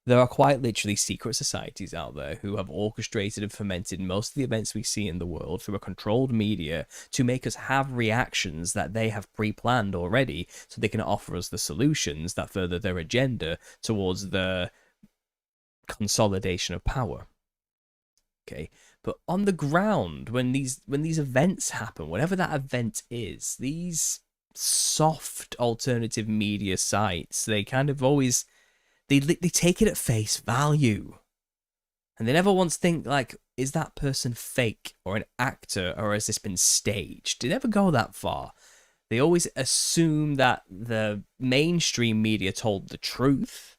There are quite literally secret societies out there who have orchestrated and fomented most of the events we see in the world through a controlled media to make us have reactions that they have pre-planned already, so they can offer us the solutions that further their agenda towards the consolidation of power. Okay, but on the ground, when these events happen, whatever that event is, these soft alternative media sites, they kind of always they take it at face value, and they never once think like, is that person fake or an actor, or has this been staged? They never go that far. They always assume that the mainstream media told the truth,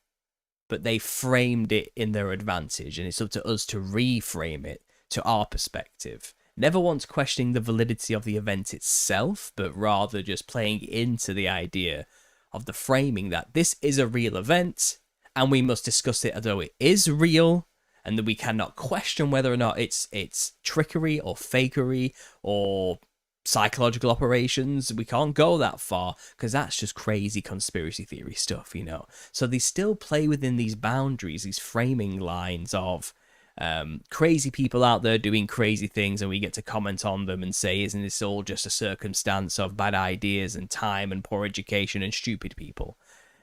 but they framed it in their advantage, and it's up to us to reframe it to our perspective. Never once questioning the validity of the event itself, but rather just playing into the idea of the framing that this is a real event, and we must discuss it as though it is real, and that we cannot question whether or not it's trickery or fakery or psychological operations. We can't go that far because that's just crazy conspiracy theory stuff, you know. So they still play within these boundaries, these framing lines of crazy people out there doing crazy things, and we get to comment on them and say, isn't this all just a circumstance of bad ideas and time and poor education and stupid people?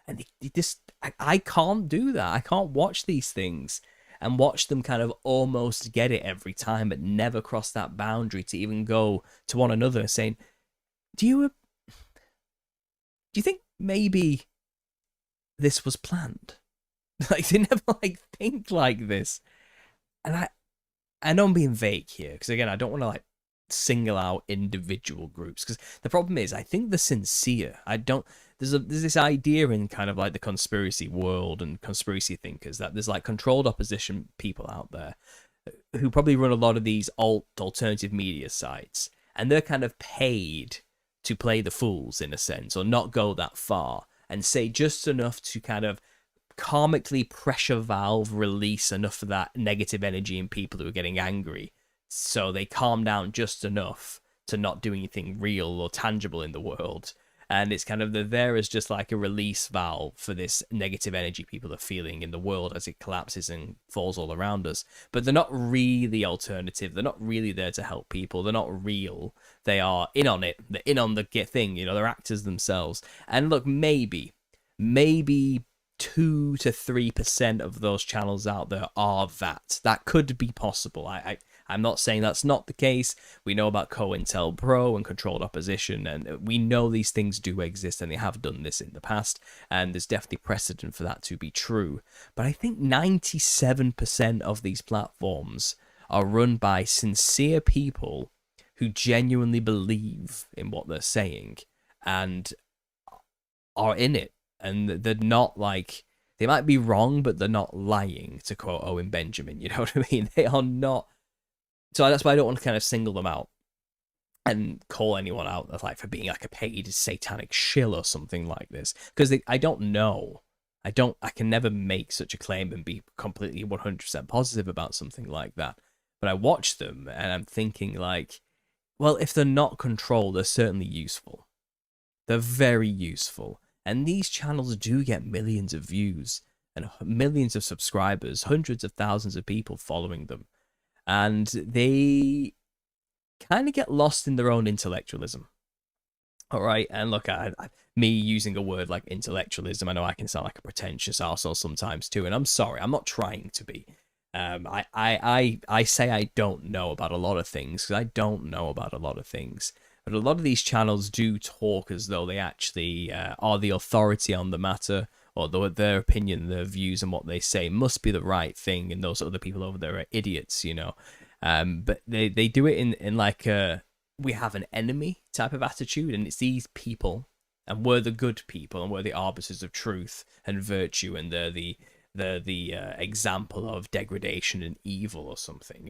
And they just, I can't do that. I can't watch these things and watch them kind of almost get it every time, but never cross that boundary to even go to one another saying, do you think maybe this was planned? Like, they never like think like this. And I know I'm being vague here, because again, I don't want to like single out individual groups, because the problem is, I think the sincere, there's this idea in kind of like the conspiracy world and conspiracy thinkers that there's like controlled opposition people out there who probably run a lot of these alternative media sites, and they're kind of paid to play the fools in a sense, or not go that far and say just enough to kind of karmically pressure valve release enough of that negative energy in people who are getting angry, so they calm down just enough to not do anything real or tangible in the world. And it's kind of there as just like a release valve for this negative energy people are feeling in the world as it collapses and falls all around us. But they're not really alternative. They're not really there to help people. They're not real. They are in on it. They're in on the thing. You know, they're actors themselves. And look, maybe 2 to 3% of those channels out there are that. That could be possible. I'm not saying that's not the case. We know about COINTELPRO and controlled opposition, and we know these things do exist, and they have done this in the past, and there's definitely precedent for that to be true. But I think 97% of these platforms are run by sincere people who genuinely believe in what they're saying and are in it. And they're not like, they might be wrong, but they're not lying, to quote Owen Benjamin. You know what I mean? They are not. So that's why I don't want to kind of single them out and call anyone out like for being like a paid satanic shill or something like this, because I don't know. I can never make such a claim and be completely 100% positive about something like that. But I watch them and I'm thinking like, well, if they're not controlled, they're certainly useful. They're very useful. And these channels do get millions of views and millions of subscribers, hundreds of thousands of people following them. And they kind of get lost in their own intellectualism. All right. And look, me using a word like intellectualism, I know I can sound like a pretentious arsehole sometimes too. And I'm sorry, I'm not trying to be. I say I don't know about a lot of things, because I don't know about a lot of things. But a lot of these channels do talk as though they actually are the authority on the matter, or their opinion, their views, and what they say must be the right thing, and those other people over there are idiots, you know. But they do it in like a we have an enemy type of attitude, and it's these people, and we're the good people, and we're the arbiters of truth and virtue, and they're the example of degradation and evil or something.